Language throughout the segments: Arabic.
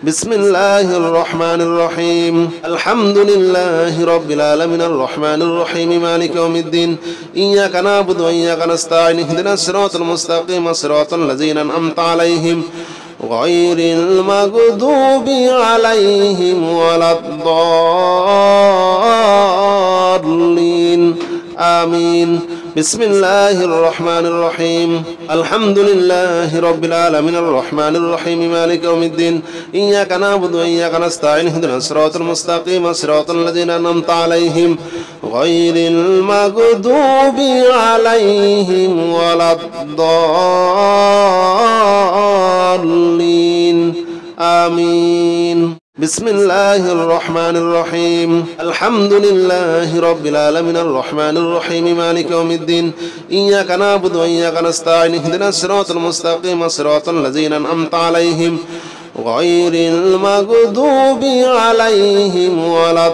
بسم الله الرحمن الرحيم الحمد لله رب العالمين الرحمن الرحيم مالك يوم الدين إياك نعبد وإياك نستعين اهدنا الصراط المستقيم صراط الذين أنعمت عليهم غير المغضوب عليهم ولا الضالين آمين بسم الله الرحمن الرحيم الحمد لله رب العالمين الرحمن الرحيم مالك يوم الدين إياك نعبد وإياك نستعين اهدنا الصراط المستقيم صراط الذين أنعمت عليهم غير المغضوب عليهم ولا الضالين آمين بسم الله الرحمن الرحيم الحمد لله رب العالمين الرحمن الرحيم مالك يوم الدين إياك نعبد وإياك نستعين اهدنا الصراط المستقيم صراط الذين أنعمت عليهم غير المغضوب عليهم ولا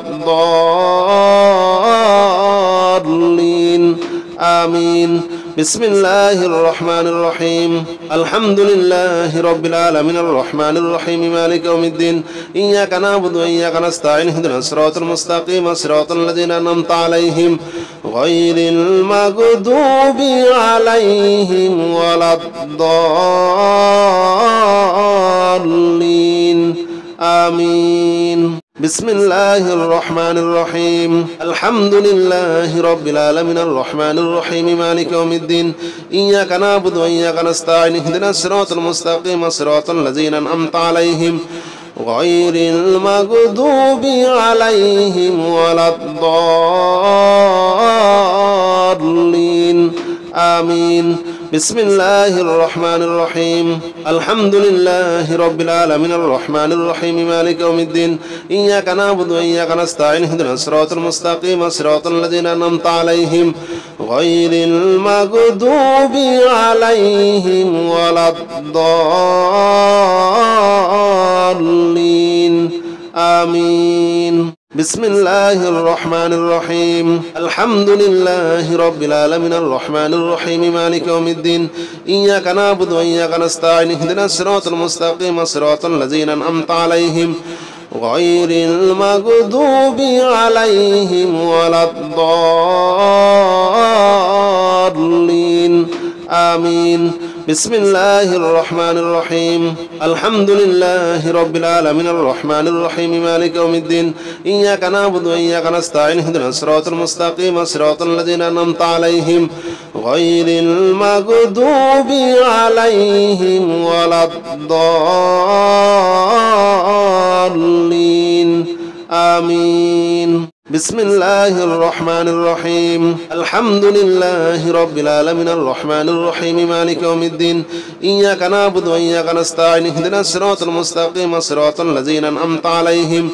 الضالين آمين بسم الله الرحمن الرحيم الحمد لله رب العالمين الرحمن الرحيم مالك يوم الدين إياك نعبد وإياك نستعين اهدنا الصراط المستقيم صراط الذين أنعمت عليهم غير المغضوب عليهم ولا الضالين آمين بسم الله الرحمن الرحيم الحمد لله رب العالمين الرحمن الرحيم مالك يوم الدين إياك نعبد وإياك نستعين اهدنا الصراط المستقيم صراط الذين أنعمت عليهم غير المغضوب عليهم ولا الضالين آمين بسم الله الرحمن الرحيم الحمد لله رب العالمين الرحمن الرحيم مالك يوم الدين إياك نعبد وإياك نستعين اهدنا الصراط المستقيم صراط الذين أنعمت عليهم غير المغضوب عليهم ولا الضالين آمين بسم الله الرحمن الرحيم الحمد لله رب العالمين الرحمن الرحيم مالك يوم الدين إياك نعبد وإياك نستعين اهدنا الصراط المستقيم صراط الذين أنعمت عليهم غير المغضوب عليهم ولا الضالين آمين بسم الله الرحمن الرحيم الحمد لله رب العالمين الرحمن الرحيم مالك يوم الدين إياك نعبد وإياك نستعين اهدنا الصراط المستقيم صراط الذين أنعمت عليهم غير المغضوب عليهم ولا الضالين آمين بسم الله الرحمن الرحيم الحمد لله رب العالمين الرحمن الرحيم مالك يوم الدين إياك نعبد وإياك نستعين اهدنا الصراط المستقيم صراط الذين أنعمت عليهم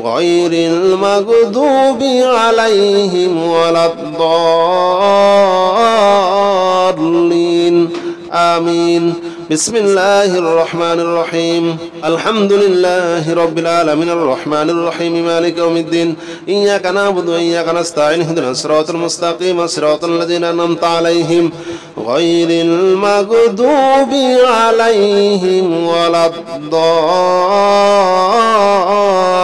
غير المغضوب عليهم ولا الضالين آمين بسم الله الرحمن الرحيم الحمد لله رب العالمين الرحمن الرحيم مالك يوم الدين إياك نعبد وإياك نستعين اهدنا الصراط المستقيم صراط الذين أنعمت عليهم غير المغضوب عليهم ولا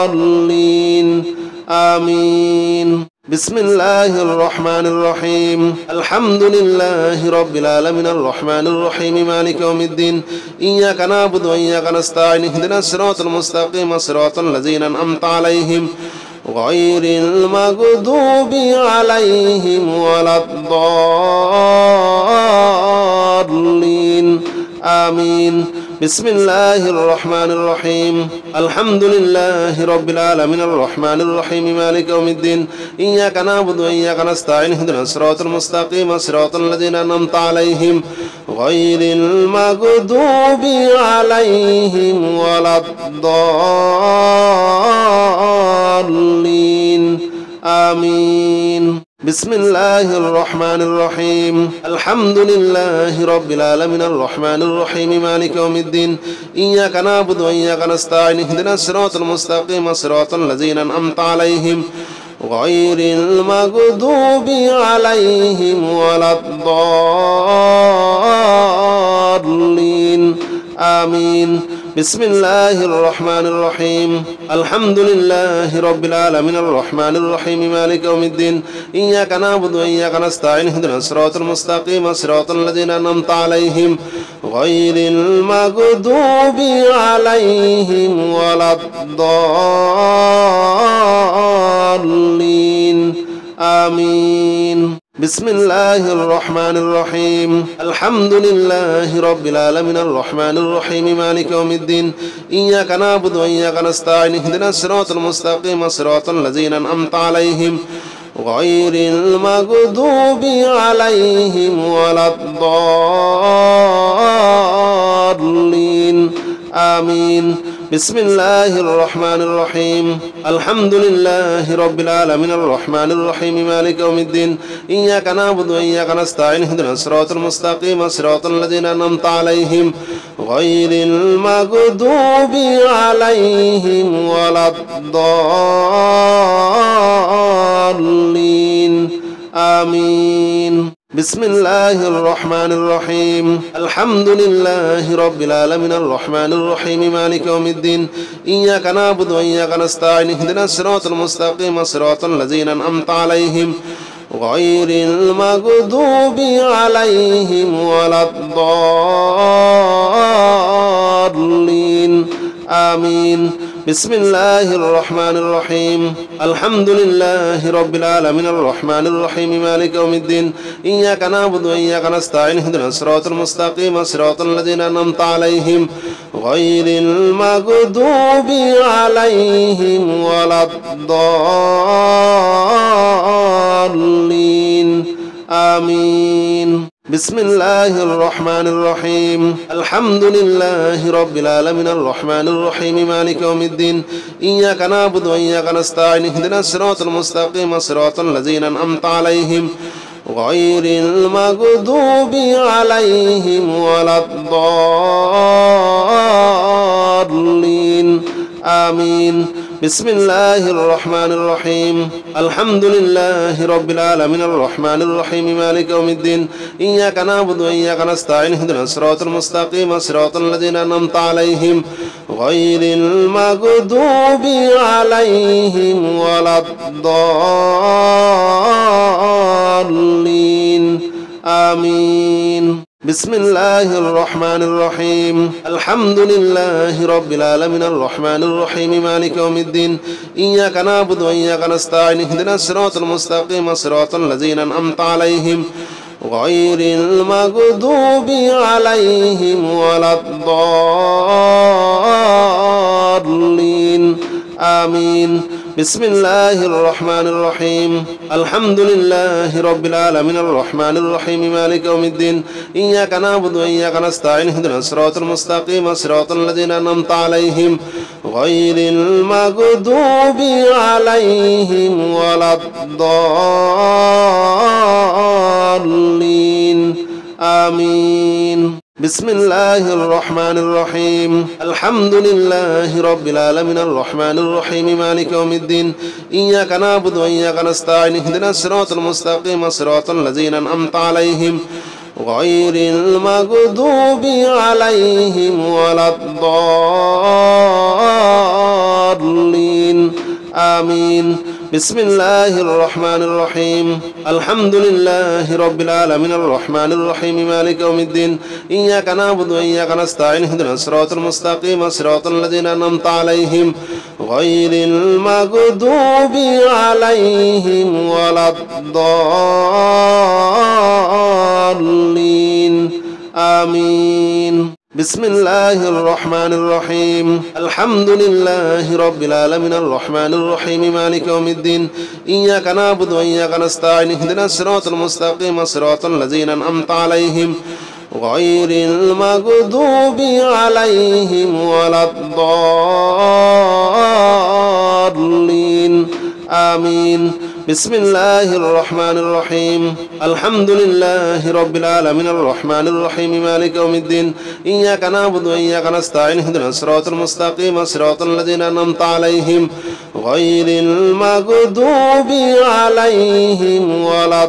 الضالين آمين بسم الله الرحمن الرحيم الحمد لله رب العالمين الرحمن الرحيم مالك يوم الدين إياك نعبد وإياك نستعين اهدنا الصراط المستقيم صراط الذين أنعمت عليهم غير المغضوب عليهم ولا الضالين آمين بسم الله الرحمن الرحيم الحمد لله رب العالمين الرحمن الرحيم مالك يوم الدين إياك نعبد وإياك نستعين اهدنا الصراط المستقيم صراط الذين أنعمت عليهم غير المغضوب عليهم ولا الضالين آمين بسم الله الرحمن الرحيم الحمد لله رب العالمين الرحمن الرحيم مالك يوم الدين إياك نعبد وإياك نستعين اهدنا الصراط المستقيم صراط الذين أنعمت عليهم غير المغضوب عليهم ولا الضالين آمين بسم الله الرحمن الرحيم الحمد لله رب العالمين الرحمن الرحيم مالك يوم الدين إياك نعبد وإياك نستعين اهدنا الصراط المستقيم صراط الذين أنعمت عليهم غير المغضوب عليهم ولا الضالين آمين بسم الله الرحمن الرحيم الحمد لله رب العالمين الرحمن الرحيم مالك يوم الدين إياك نعبد وإياك نستعين اهدنا الصراط المستقيم صراط الذين أنعمت عليهم غير المغضوب عليهم ولا الضالين آمين بسم الله الرحمن الرحيم الحمد لله رب العالمين الرحمن الرحيم مالك يوم الدين إياك نعبد وإياك نستعين اهدنا الصراط المستقيم صراط الذين أنعمت عليهم غير المغضوب عليهم ولا الضالين آمين بسم الله الرحمن الرحيم الحمد لله رب العالمين الرحمن الرحيم مالك يوم الدين إياك نعبد وإياك نستعين اهدنا الصراط المستقيم صراط الذين أنعمت عليهم غير المغضوب عليهم ولا الضالين آمين بسم الله الرحمن الرحيم الحمد لله رب العالمين الرحمن الرحيم مالك يوم الدين إياك نعبد وإياك نستعين اهدنا الصراط المستقيم صراط الذين أنعمت عليهم غير المغضوب عليهم ولا الضالين آمين بسم الله الرحمن الرحيم الحمد لله رب العالمين الرحمن الرحيم مالك يوم الدين إياك نعبد وإياك نستعين اهدنا الصراط المستقيم صراط الذين أنعمت عليهم غير المغضوب عليهم ولا الضالين آمين بسم الله الرحمن الرحيم الحمد لله رب العالمين الرحمن الرحيم مالك يوم الدين إياك نعبد وإياك نستعين اهدنا الصراط المستقيم صراط الذين أنعمت عليهم غير المغضوب عليهم ولا الضالين آمين بسم الله الرحمن الرحيم الحمد لله رب العالمين الرحمن الرحيم مالك يوم الدين إياك نعبد وإياك نستعين اهدنا الصراط المستقيم صراط الذين أنعمت عليهم غير المغضوب عليهم ولا الضالين آمين بسم الله الرحمن الرحيم الحمد لله رب العالمين الرحمن الرحيم مالك يوم الدين إياك نعبد وإياك نستعين اهدنا الصراط المستقيم صراط الذين أنعمت عليهم غير المغضوب عليهم ولا الضالين آمين بسم الله الرحمن الرحيم الحمد لله رب العالمين الرحمن الرحيم مالك يوم الدين إياك نعبد وإياك نستعين اهدنا الصراط المستقيم صراط الذين أنعمت عليهم غير المغضوب عليهم ولا الضالين آمين بسم الله الرحمن الرحيم الحمد لله رب العالمين الرحمن الرحيم مالك يوم الدين إياك نعبد وإياك نستعين اهدنا الصراط المستقيم صراط الذين أنعمت عليهم غير المغضوب عليهم ولا الضالين آمين بسم الله الرحمن الرحيم الحمد لله رب العالمين الرحمن الرحيم مالك يوم الدين إياك نعبد وإياك نستعين اهدنا الصراط المستقيم صراط الذين أنعمت عليهم غير المغضوب عليهم ولا الضالين آمين بسم الله الرحمن الرحيم الحمد لله رب العالمين الرحمن الرحيم مالك يوم الدين إياك نعبد وإياك نستعين اهدنا الصراط المستقيم صراط الذين أنعمت عليهم غير المغضوب عليهم ولا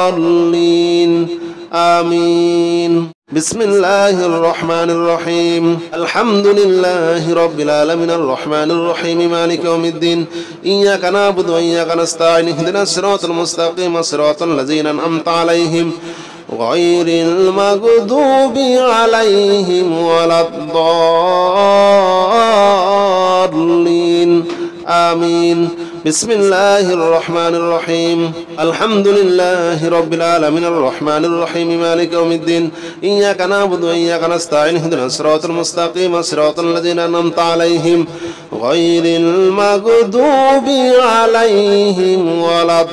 الضالين آمين بسم الله الرحمن الرحيم الحمد لله رب العالمين الرحمن الرحيم مالك يوم الدين إياك نعبد وإياك نستعين اهدنا الصراط المستقيم صراط الذين أنعمت عليهم غير المغضوب عليهم ولا الضالين آمين بسم الله الرحمن الرحيم الحمد لله رب العالمين الرحمن الرحيم مالك يوم الدين إياك نعبد وإياك نستعين اهدنا الصراط المستقيم صراط الذين أنعمت عليهم غير المغضوب عليهم ولا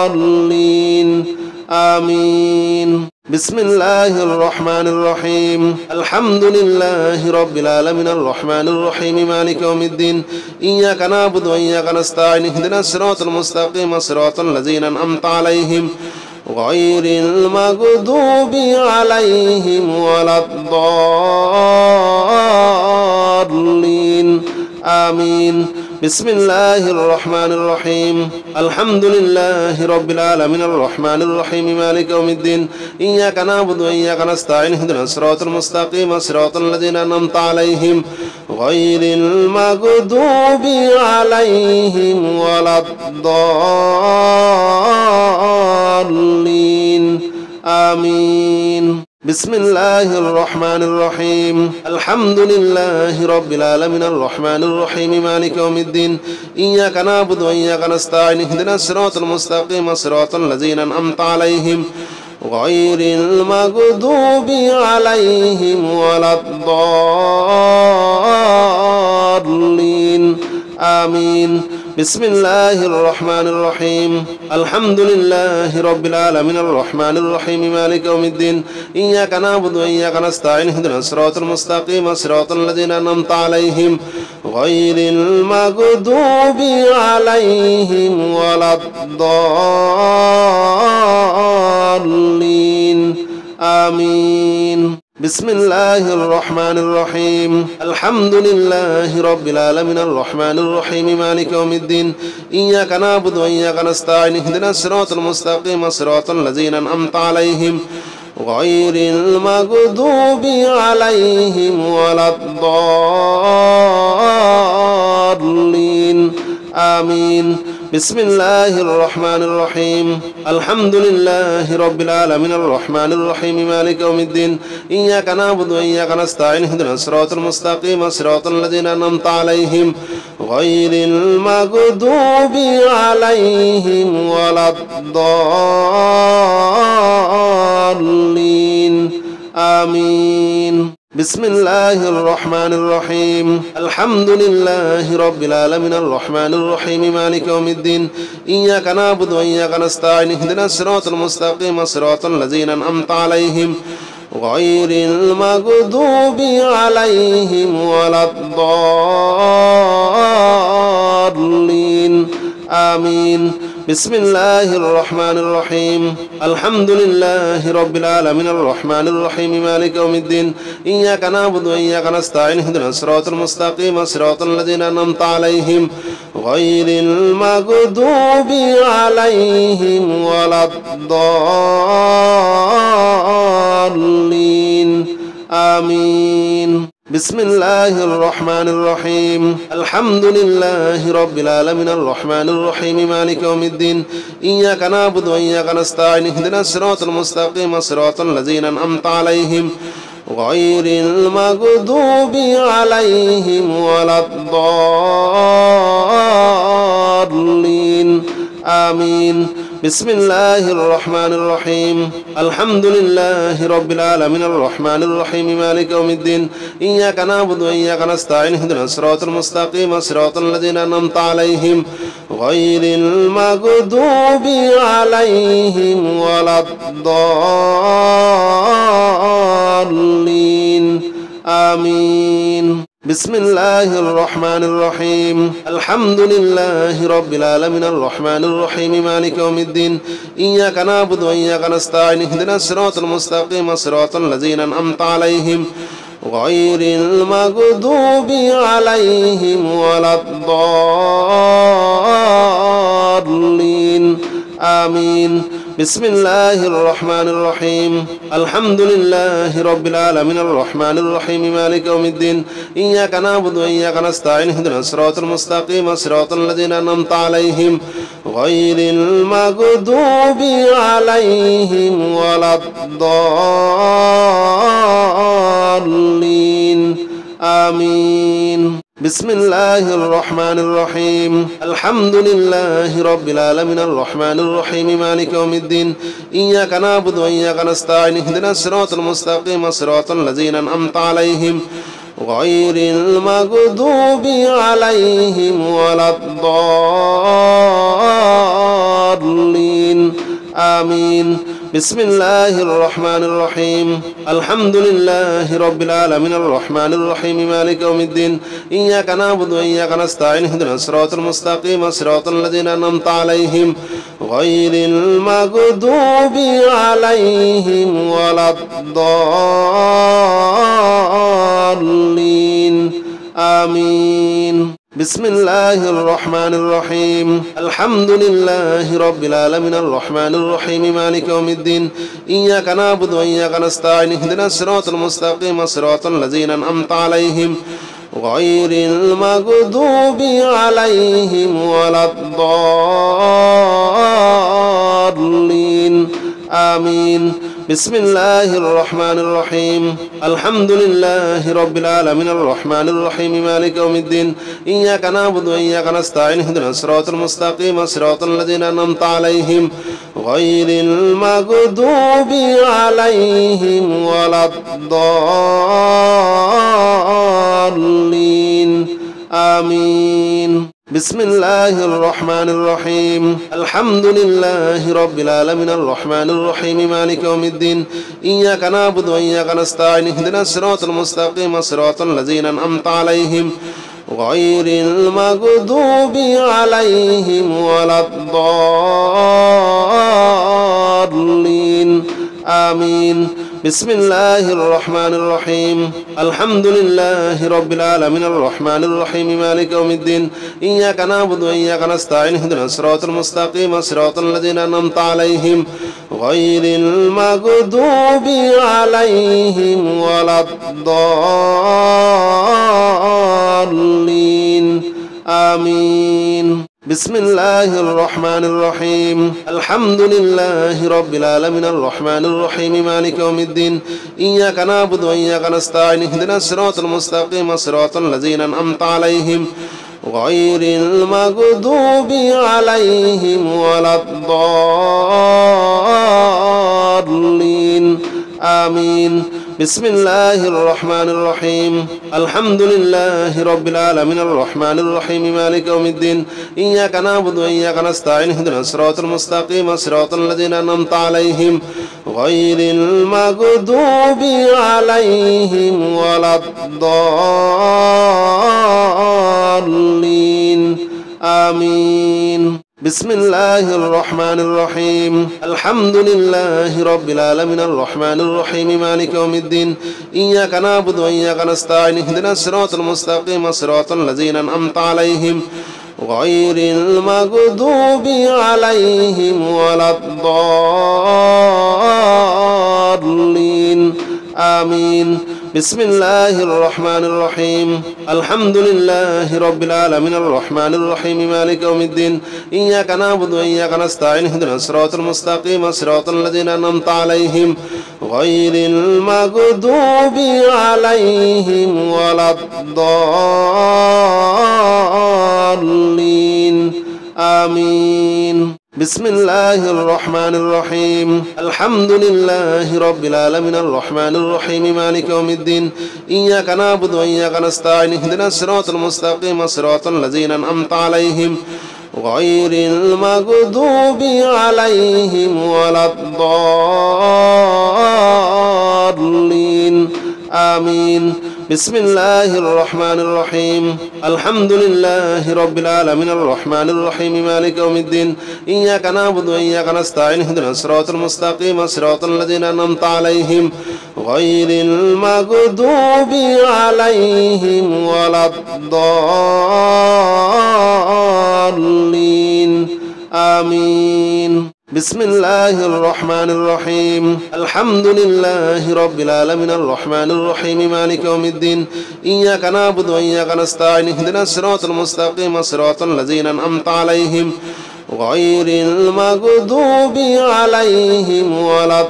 الضالين آمين بسم الله الرحمن الرحيم الحمد لله رب العالمين الرحمن الرحيم مالك يوم الدين إياك نعبد وإياك نستعين اهدنا الصراط المستقيم صراط الذين أنعمت عليهم غير المغضوب عليهم ولا الضالين آمين بسم الله الرحمن الرحيم الحمد لله رب العالمين الرحمن الرحيم مالك يوم الدين إياك نعبد وإياك نستعين اهدنا الصراط المستقيم صراط الذين أنعمت عليهم غير المغضوب عليهم ولا الضالين آمين بسم الله الرحمن الرحيم الحمد لله رب العالمين الرحمن الرحيم مالك يوم الدين إياك نعبد وإياك نستعين اهدنا الصراط المستقيم صراط الذين أنعمت عليهم غير المغضوب عليهم ولا الضالين آمين بسم الله الرحمن الرحيم الحمد لله رب العالمين الرحمن الرحيم مالك يوم الدين إياك نعبد وإياك نستعين اهدنا الصراط المستقيم صراط الذين أنعمت عليهم غير المغضوب عليهم ولا الضالين آمين بسم الله الرحمن الرحيم الحمد لله رب العالمين الرحمن الرحيم مالك يوم الدين إياك نعبد وإياك نستعين اهدنا الصراط المستقيم صراط الذين أنعمت عليهم غير المغضوب عليهم ولا الضالين آمين بسم الله الرحمن الرحيم الحمد لله رب العالمين الرحمن الرحيم مالك يوم الدين إياك نعبد وإياك نستعين اهدنا الصراط المستقيم صراط الذين أنعمت عليهم غير المغضوب عليهم ولا الضالين آمين بسم الله الرحمن الرحيم الحمد لله رب العالمين الرحمن الرحيم مالك يوم الدين إياك نعبد وإياك نستعين اهدنا الصراط المستقيم صراط الذين أنعمت عليهم غير المغضوب عليهم ولا الضالين آمين بسم الله الرحمن الرحيم الحمد لله رب العالمين الرحمن الرحيم مالك يوم الدين إياك نعبد وإياك نستعين اهدنا الصراط المستقيم صراط الذين أنعمت عليهم غير المغضوب عليهم ولا الضالين آمين بسم الله الرحمن الرحيم الحمد لله رب العالمين الرحمن الرحيم مالك يوم الدين إياك نعبد وإياك نستعين اهدنا الصراط المستقيم صراط الذين أنعمت عليهم غير المغضوب عليهم ولا الضالين آمين بسم الله الرحمن الرحيم الحمد لله رب العالمين الرحمن الرحيم مالك يوم الدين إياك نعبد وإياك نستعين اهدنا الصراط المستقيم صراط الذين أنعمت عليهم غير المغضوب عليهم ولا الضالين آمين بسم الله الرحمن الرحيم الحمد لله رب العالمين الرحمن الرحيم مالك يوم الدين إياك نعبد وإياك نستعين اهدنا الصراط المستقيم صراط الذين أنعمت عليهم غير المغضوب عليهم ولا الضالين آمين بسم الله الرحمن الرحيم الحمد لله رب العالمين الرحمن الرحيم مالك يوم الدين إياك نعبد وإياك نستعين اهدنا الصراط المستقيم صراط الذين أنعمت عليهم غير المغضوب عليهم ولا الضالين آمين بسم الله الرحمن الرحيم الحمد لله رب العالمين الرحمن الرحيم مالك يوم الدين إياك نعبد وإياك نستعين اهدنا الصراط المستقيم صراط الذين أنعمت عليهم غير المغضوب عليهم ولا الضالين آمين بسم الله الرحمن الرحيم الحمد لله رب العالمين الرحمن الرحيم مالك يوم الدين إياك نعبد وإياك نستعين اهدنا الصراط المستقيم صراط الذين أنعمت عليهم غير المغضوب عليهم ولا الضالين آمين بسم الله الرحمن الرحيم الحمد لله رب العالمين الرحمن الرحيم مالك يوم الدين إياك نعبد وإياك نستعين اهدنا الصراط المستقيم صراط الذين أنعمت عليهم غير المغضوب عليهم ولا الضالين آمين بسم الله الرحمن الرحيم الحمد لله رب العالمين الرحمن الرحيم مالك يوم الدين إياك نعبد وإياك نستعين اهدنا الصراط المستقيم صراط الذين أنعمت عليهم غير المغضوب عليهم ولا الضالين آمين بسم الله الرحمن الرحيم الحمد لله رب العالمين الرحمن الرحيم مالك يوم الدين إياك نعبد وإياك نستعين اهدنا الصراط المستقيم صراط الذين أنعمت عليهم غير المغضوب عليهم ولا الضالين آمين بسم الله الرحمن الرحيم الحمد لله رب العالمين الرحمن الرحيم مالك يوم الدين إياك نعبد وإياك نستعين اهدنا الصراط المستقيم صراط الذين أنعمت عليهم غير المغضوب عليهم ولا الضالين آمين بسم الله الرحمن الرحيم الحمد لله رب العالمين الرحمن الرحيم مالك يوم الدين إياك نعبد وإياك نستعين اهدنا الصراط المستقيم صراط الذين أنعمت عليهم غير المغضوب عليهم ولا الضالين آمين بسم الله الرحمن الرحيم الحمد لله رب العالمين الرحمن الرحيم مالك يوم الدين إياك نعبد وإياك نستعين اهدنا الصراط المستقيم صراط الذين أنعمت عليهم غير المغضوب عليهم ولا الضالين آمين بسم الله الرحمن الرحيم الحمد لله رب العالمين الرحمن الرحيم مالك يوم الدين إياك نعبد وإياك نستعين اهدنا الصراط المستقيم صراط الذين أنعمت عليهم غير المغضوب عليهم ولا الضالين آمين بسم الله الرحمن الرحيم الحمد لله رب العالمين الرحمن الرحيم مالك يوم الدين إياك نعبد وإياك نستعين اهدنا الصراط المستقيم صراط الذين أنعمت عليهم غير المغضوب عليهم ولا الضالين آمين بسم الله الرحمن الرحيم الحمد لله رب العالمين الرحمن الرحيم مالك يوم الدين إياك نعبد وإياك نستعين اهدنا الصراط المستقيم صراط الذين أنعمت عليهم غير المغضوب عليهم ولا الضالين آمين بسم الله الرحمن الرحيم الحمد لله رب العالمين الرحمن الرحيم مالك يوم الدين إياك نعبد وإياك نستعين اهدنا الصراط المستقيم صراط الذين أنعمت عليهم غير المغضوب عليهم ولا الضالين آمين بسم الله الرحمن الرحيم الحمد لله رب العالمين الرحمن الرحيم مالك يوم الدين إياك نعبد وإياك نستعين اهدنا الصراط المستقيم صراط الذين أنعمت عليهم غير المغضوب عليهم ولا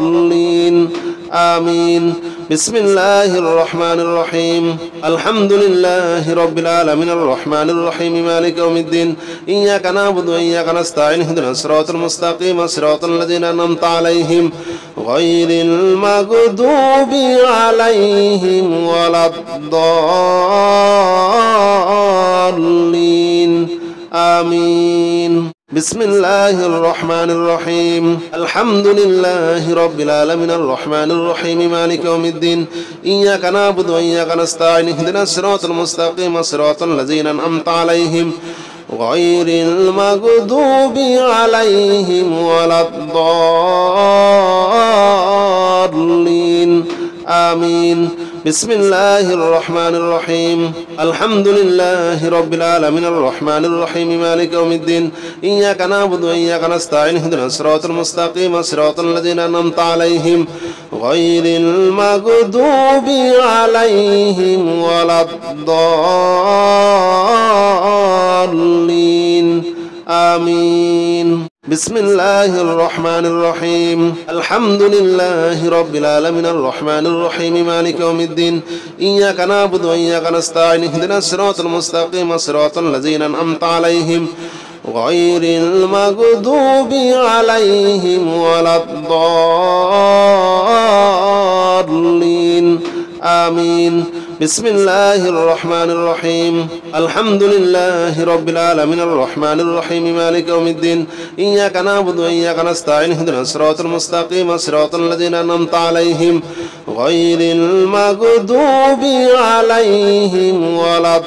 الضالين آمين بسم الله الرحمن الرحيم الحمد لله رب العالمين الرحمن الرحيم مالك يوم الدين إياك نعبد وإياك نستعين اهدنا الصراط المستقيم صراط الذين أنعمت عليهم غير المغضوب عليهم ولا الضالين آمين بسم الله الرحمن الرحيم الحمد لله رب العالمين الرحمن الرحيم مالك يوم الدين إياك نعبد وإياك نستعين اهدنا الصراط المستقيم صراط الذين أنعمت عليهم غير المغضوب عليهم ولا الضالين آمين بسم الله الرحمن الرحيم الحمد لله رب العالمين الرحمن الرحيم مالك يوم الدين إياك نعبد وإياك نستعين اهدنا الصراط المستقيم صراط الذين أنعمت عليهم غير المغضوب عليهم ولا الضالين آمين بسم الله الرحمن الرحيم الحمد لله رب العالمين الرحمن الرحيم مالك يوم الدين إياك نعبد وإياك نستعين اهدنا الصراط المستقيم صراط الذين أنعمت عليهم غير المغضوب عليهم ولا الضالين آمين بسم الله الرحمن الرحيم الحمد لله رب العالمين الرحمن الرحيم مالك يوم الدين إياك نعبد وإياك نستعين اهدنا الصراط المستقيم صراط الذين أنعمت عليهم غير المغضوب عليهم ولا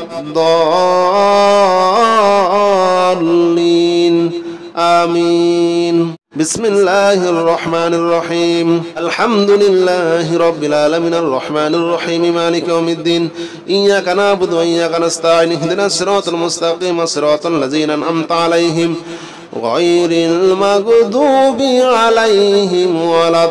الضالين آمين بسم الله الرحمن الرحيم الحمد لله رب العالمين الرحمن الرحيم مالك يوم الدين إياك نعبد وإياك نستعين اهدنا الصراط المستقيم صراط الذين أنعمت عليهم غير المغضوب عليهم ولا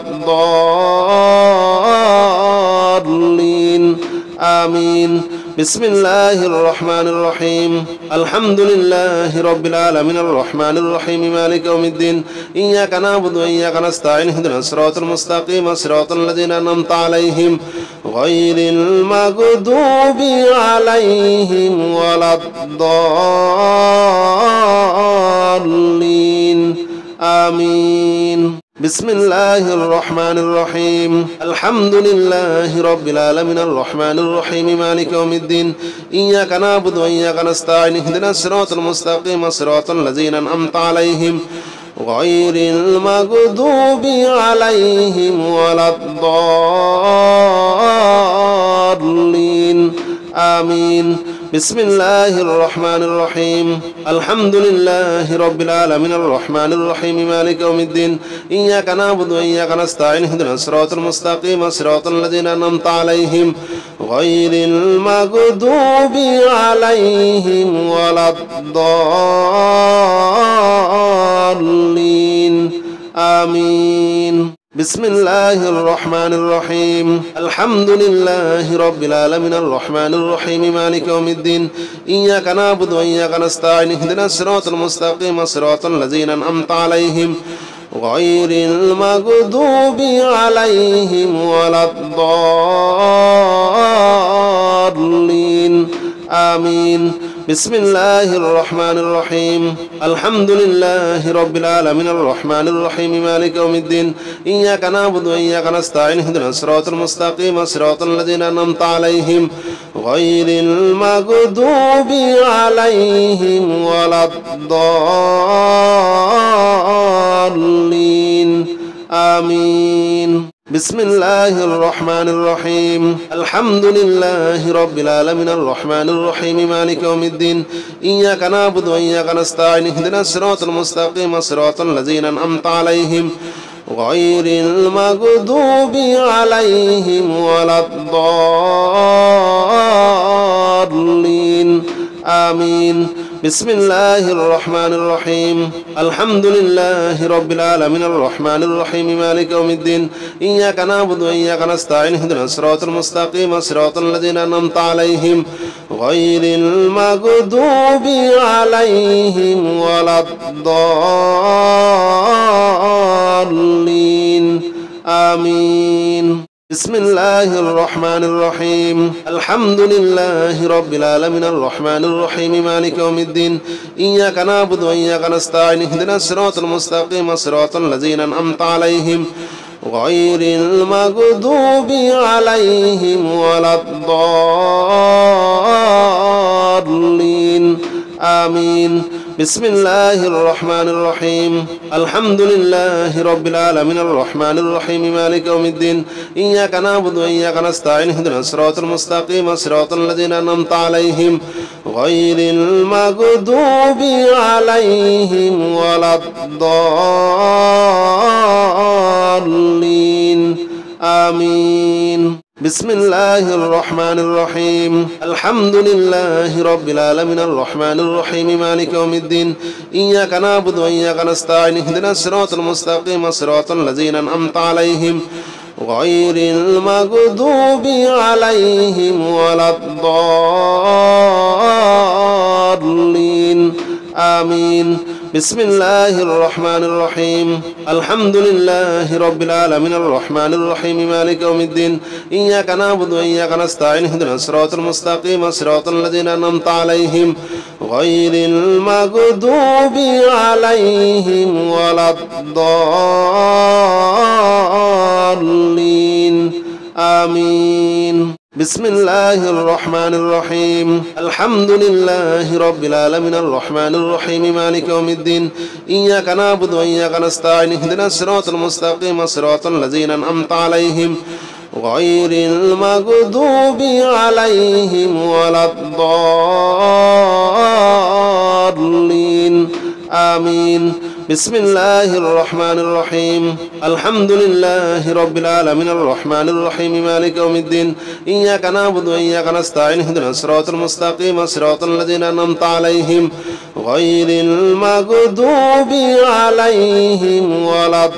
الضالين آمين بسم الله الرحمن الرحيم الحمد لله رب العالمين الرحمن الرحيم مالك يوم الدين إياك نعبد وإياك نستعين اهدنا الصراط المستقيم صراط الذين أنعمت عليهم غير المغضوب عليهم ولا الضالين آمين بسم الله الرحمن الرحيم الحمد لله رب العالمين الرحمن الرحيم مالك يوم الدين إياك نعبد وإياك نستعين اهدنا الصراط المستقيم صراط الذين أنعمت عليهم غير المغضوب عليهم ولا الضالين آمين بسم الله الرحمن الرحيم الحمد لله رب العالمين الرحمن الرحيم مالك يوم الدين إياك نعبد وإياك نستعين اهدنا الصراط المستقيم صراط الذين أنعمت عليهم غير المغضوب عليهم ولا الضالين آمين بسم الله الرحمن الرحيم الحمد لله رب العالمين الرحمن الرحيم مالك يوم الدين إياك نعبد وإياك نستعين اهدنا الصراط المستقيم صراط الذين أنعمت عليهم غير المغضوب عليهم ولا الضالين آمين بسم الله الرحمن الرحيم الحمد لله رب العالمين الرحمن الرحيم مالك يوم الدين إياك نعبد وإياك نستعين اهدنا الصراط المستقيم صراط الذين أنعمت عليهم غير المغضوب عليهم ولا الضالين آمين بسم الله الرحمن الرحيم الحمد لله رب العالمين الرحمن الرحيم مالك يوم الدين إياك نعبد وإياك نستعين اهدنا الصراط المستقيم صراط الذين أنعمت عليهم غير المغضوب عليهم ولا الضالين آمين بسم الله الرحمن الرحيم الحمد لله رب العالمين الرحمن الرحيم مالك يوم الدين إياك نعبد وإياك نستعين اهدنا الصراط المستقيم صراط الذين أنعمت عليهم غير المغضوب عليهم ولا الضالين آمين بسم الله الرحمن الرحيم الحمد لله رب العالمين الرحمن الرحيم مالك يوم الدين إياك نعبد وإياك نستعين اهدنا الصراط المستقيم صراط الذين أنعمت عليهم غير المغضوب عليهم ولا الضالين آمين بسم الله الرحمن الرحيم الحمد لله رب العالمين الرحمن الرحيم مالك يوم الدين إياك نعبد وإياك نستعين اهدنا الصراط المستقيم صراط الذين أنعمت عليهم غير المغضوب عليهم ولا الضالين آمين بسم الله الرحمن الرحيم الحمد لله رب العالمين الرحمن الرحيم مالك يوم الدين إياك نعبد وإياك نستعين اهدنا الصراط المستقيم صراط الذين أنعمت عليهم غير المغضوب عليهم ولا الضالين آمين بسم الله الرحمن الرحيم الحمد لله رب العالمين الرحمن الرحيم مالك يوم الدين إياك نعبد وإياك نستعين اهدنا الصراط المستقيم صراط الذين أنعمت عليهم غير المغضوب عليهم ولا الضالين آمين بسم الله الرحمن الرحيم الحمد لله رب العالمين الرحمن الرحيم مالك يوم الدين إياك نعبد وإياك نستعين اهدنا الصراط المستقيم صراط الذين أنعمت عليهم غير المغضوب عليهم ولا الضالين آمين بسم الله الرحمن الرحيم الحمد لله رب العالمين الرحمن الرحيم مالك يوم الدين إياك نعبد وإياك نستعين اهدنا الصراط المستقيم صراط الذين أنعمت عليهم غير المغضوب عليهم ولا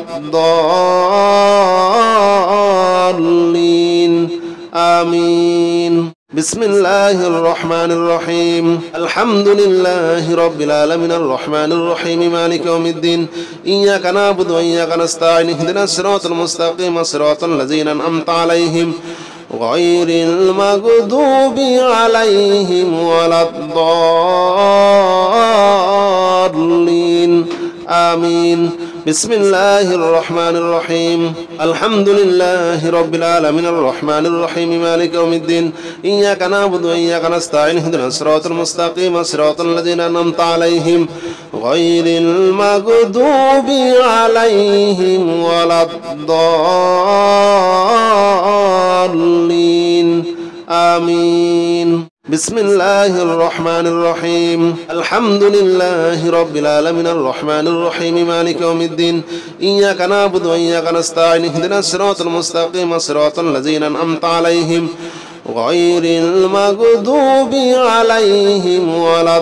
الضالين آمين بسم الله الرحمن الرحيم الحمد لله رب العالمين الرحمن الرحيم مالك يوم الدين إياك نعبد وإياك نستعين اهدنا الصراط المستقيم صراط الذين أنعمت عليهم غير المغضوب عليهم ولا الضالين آمين بسم الله الرحمن الرحيم الحمد لله رب العالمين الرحمن الرحيم مالك يوم الدين إياك نعبد وإياك نستعين اهدنا الصراط المستقيم صراط الذين أنعمت عليهم غير المغضوب عليهم ولا الضالين آمين بسم الله الرحمن الرحيم الحمد لله رب العالمين الرحمن الرحيم مالك يوم الدين إياك نعبد وإياك نستعين اهدنا الصراط المستقيم صراط الذين أنعمت عليهم غير المغضوب عليهم ولا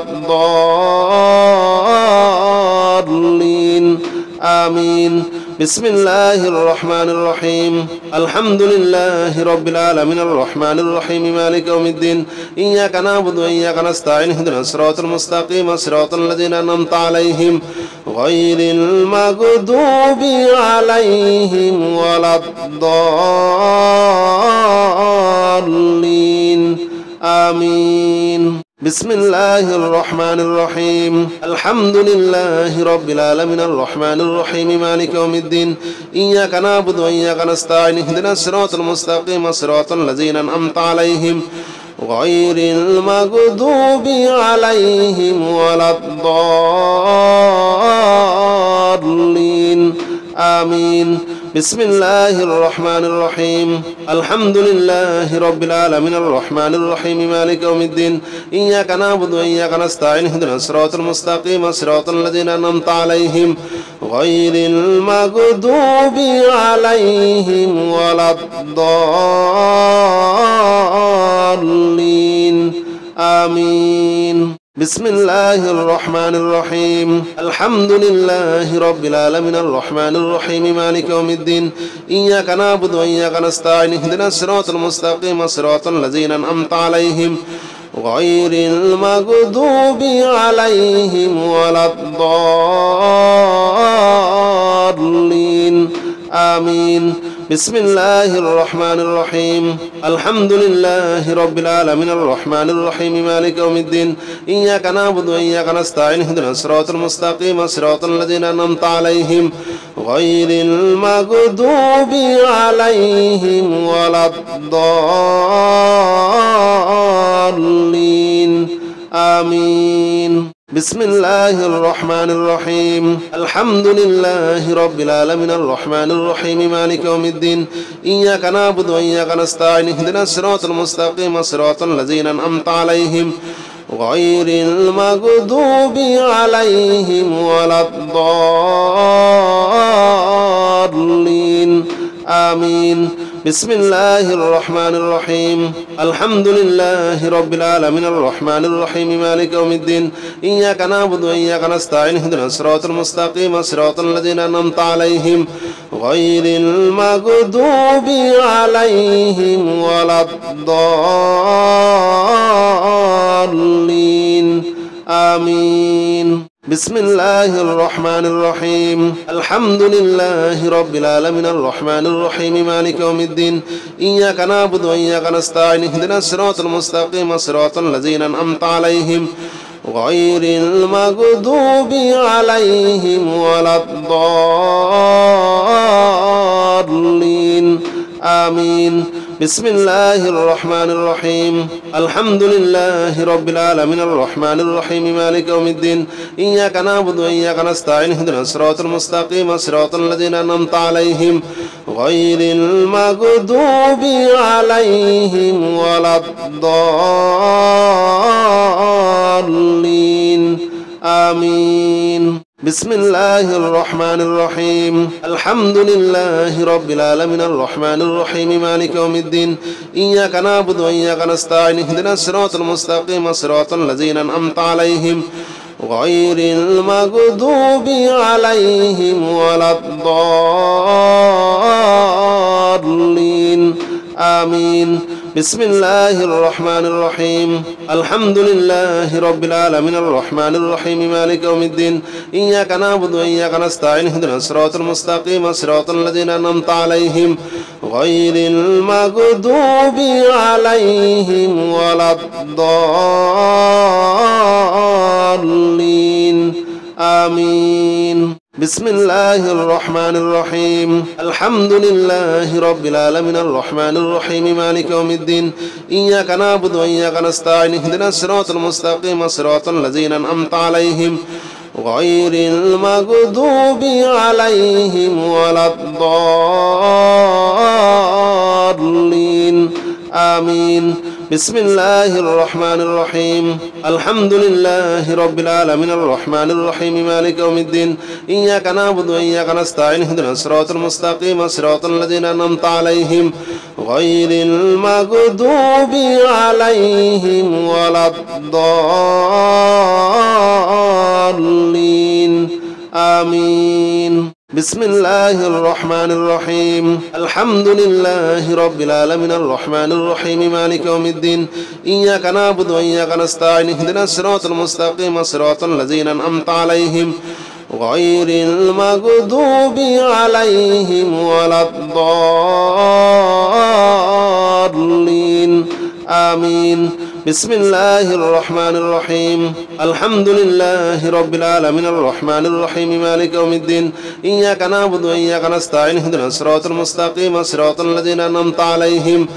الضالين آمين بسم الله الرحمن الرحيم الحمد لله رب العالمين الرحمن الرحيم مالك يوم الدين إياك نعبد وإياك نستعين اهدنا الصراط المستقيم صراط الذين أنعمت عليهم غير المغضوب عليهم ولا الضالين آمين بسم الله الرحمن الرحيم الحمد لله رب العالمين الرحمن الرحيم مالك يوم الدين إياك نعبد وإياك نستعين اهدنا الصراط المستقيم صراط الذين أنعمت عليهم غير المغضوب عليهم ولا الضالين آمين بسم الله الرحمن الرحيم الحمد لله رب العالمين الرحمن الرحيم مالك يوم الدين إياك نعبد وإياك نستعين اهدنا الصراط المستقيم صراط الذين أنعمت عليهم غير المغضوب عليهم ولا الضالين آمين بسم الله الرحمن الرحيم الحمد لله رب العالمين الرحمن الرحيم مالك يوم الدين إياك نعبد وإياك نستعين اهدنا الصراط المستقيم صراط الذين أنعمت عليهم غير المغضوب عليهم ولا الضالين آمين بسم الله الرحمن الرحيم الحمد لله رب العالمين الرحمن الرحيم مالك يوم الدين إياك نعبد وإياك نستعين اهدنا الصراط المستقيم صراط الذين أنعمت عليهم غير المغضوب عليهم ولا الضالين آمين بسم الله الرحمن الرحيم الحمد لله رب العالمين الرحمن الرحيم مالك يوم الدين إياك نعبد وإياك نستعين اهدنا الصراط المستقيم صراط الذين أنعمت عليهم غير المغضوب عليهم ولا الضالين آمين بسم الله الرحمن الرحيم الحمد لله رب العالمين الرحمن الرحيم مالك يوم الدين إياك نعبد وإياك نستعين اهدنا الصراط المستقيم صراط الذين أنعمت عليهم غير المغضوب عليهم ولا الضالين آمين بسم الله الرحمن الرحيم الحمد لله رب العالمين الرحمن الرحيم مالك يوم الدين إياك نعبد وإياك نستعين اهدنا الصراط المستقيم صراط الذين أنعمت عليهم غير المغضوب عليهم ولا الضالين آمين بسم الله الرحمن الرحيم الحمد لله رب العالمين الرحمن الرحيم مالك يوم الدين إياك نعبد وإياك نستعين اهدنا الصراط المستقيم صراط الذين أنعمت عليهم غير المغضوب عليهم ولا الضالين آمين بسم الله الرحمن الرحيم الحمد لله رب العالمين الرحمن الرحيم مالك يوم الدين إياك نعبد وإياك نستعين اهدنا الصراط المستقيم صراط الذين أنعمت عليهم غير المغضوب عليهم ولا الضالين آمين بسم الله الرحمن الرحيم الحمد لله رب العالمين الرحمن الرحيم مالك يوم الدين إياك نعبد وإياك نستعين اهدنا الصراط المستقيم صراط الذين أنعمت عليهم غير المغضوب عليهم ولا الضالين آمين بسم الله الرحمن الرحيم الحمد لله رب العالمين الرحمن الرحيم مالك يوم الدين إياك نعبد وإياك نستعين اهدنا الصراط المستقيم صراط الذين أنعمت عليهم غير المغضوب عليهم ولا الضالين آمين بسم الله الرحمن الرحيم الحمد لله رب العالمين الرحمن الرحيم مالك يوم الدين إياك نعبد وإياك نستعين اهدنا الصراط المستقيم صراط الذين أنعمت عليهم غير المغضوب عليهم ولا الضالين آمين بسم الله الرحمن الرحيم الحمد لله رب العالمين الرحمن الرحيم مالك يوم الدين إياك نعبد وإياك نستعين اهدنا الصراط المستقيم صراط الذين أنعمت عليهم غير المغضوب عليهم ولا الضالين آمين بسم الله الرحمن الرحيم الحمد لله رب العالمين الرحمن الرحيم مالك يوم الدين إياك نعبد وإياك نستعين اهدنا الصراط المستقيم صراط الذين أنعمت عليهم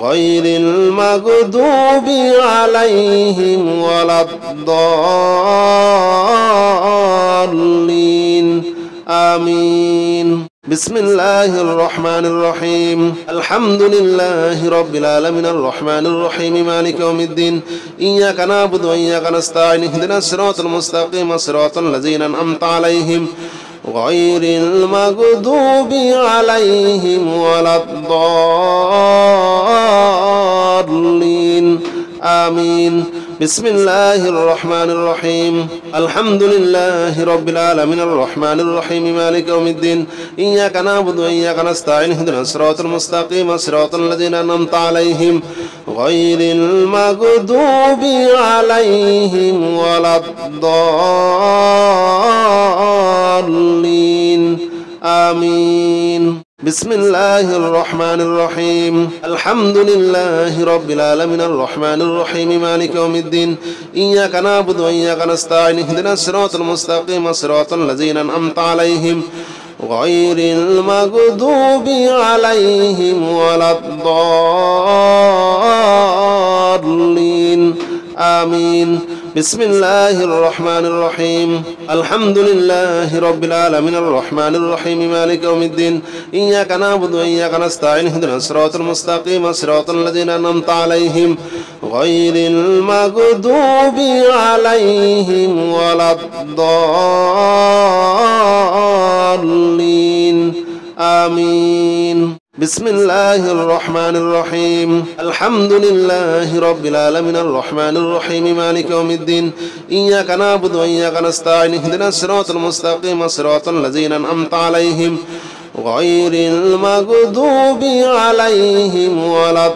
غير المغضوب عليهم ولا الضالين آمين بسم الله الرحمن الرحيم الحمد لله رب العالمين الرحمن الرحيم مالك يوم الدين إياك نعبد وإياك نستعين اهدنا الصراط المستقيم صراط الذين أنعمت عليهم غير المغضوب عليهم ولا الضالين آمين بسم الله الرحمن الرحيم الحمد لله رب العالمين الرحمن الرحيم مالك يوم الدين إياك نعبد وإياك نستعين اهدنا الصراط المستقيم صراط الذين أنعمت عليهم غير المغضوب عليهم ولا الضالين آمين بسم الله الرحمن الرحيم الحمد لله رب العالمين الرحمن الرحيم مالك يوم الدين إياك نعبد وإياك نستعين اهدنا الصراط المستقيم صراط الذين أنعمت عليهم غير المغضوب عليهم ولا الضالين آمين بسم الله الرحمن الرحيم الحمد لله رب العالمين الرحمن الرحيم مالك يوم الدين إياك نعبد وإياك نستعين اهدنا الصراط المستقيم صراط الذين أنعمت عليهم غير المغضوب عليهم ولا الضالين آمين بسم الله الرحمن الرحيم الحمد لله رب العالمين الرحمن الرحيم مالك يوم الدين إياك نعبد وإياك نستعين اهدنا الصراط المستقيم صراط الذين أنعمت عليهم غير المغضوب عليهم ولا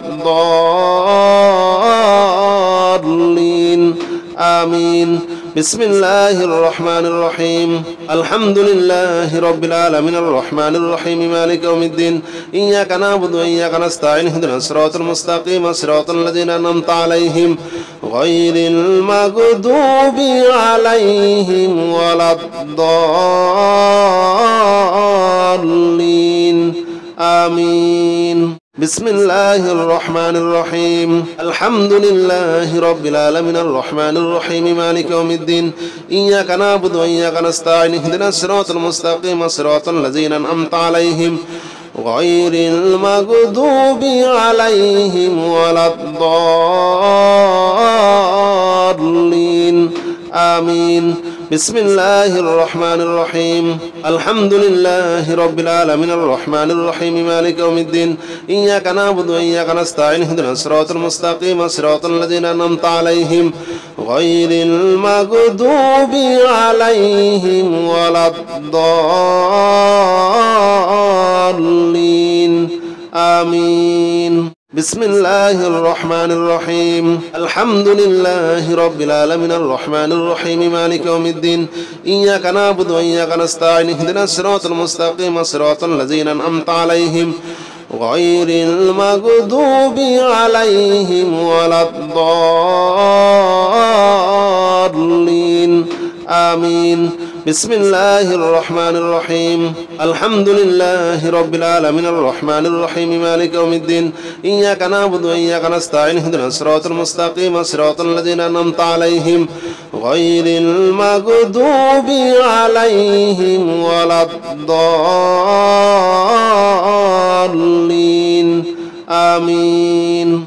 الضالين آمين بسم الله الرحمن الرحيم الحمد لله رب العالمين الرحمن الرحيم مالك يوم الدين إياك نعبد وإياك نستعين اهدنا الصراط المستقيم صراط الذين أنعمت عليهم غير المغضوب عليهم ولا الضالين آمين بسم الله الرحمن الرحيم الحمد لله رب العالمين الرحمن الرحيم مالك يوم الدين إياك نعبد وإياك نستعين اهدنا الصراط المستقيم صراط الذين أنعمت عليهم غير المغضوب عليهم ولا الضالين آمين بسم الله الرحمن الرحيم الحمد لله رب العالمين الرحمن الرحيم مالك يوم الدين إياك نعبد وإياك نستعين اهدنا الصراط المستقيم صراط الذين أنعمت عليهم غير المغضوب عليهم ولا الضالين آمين بسم الله الرحمن الرحيم الحمد لله رب العالمين الرحمن الرحيم مالك يوم الدين إياك نعبد وإياك نستعين اهدنا الصراط المستقيم صراط الذين أنعمت عليهم غير المغضوب عليهم ولا الضالين آمين بسم الله الرحمن الرحيم الحمد لله رب العالمين الرحمن الرحيم مالك يوم الدين إياك نعبد وإياك نستعين اهدنا الصراط المستقيم صراط الذين أنعمت عليهم غير المغضوب عليهم ولا الضالين آمين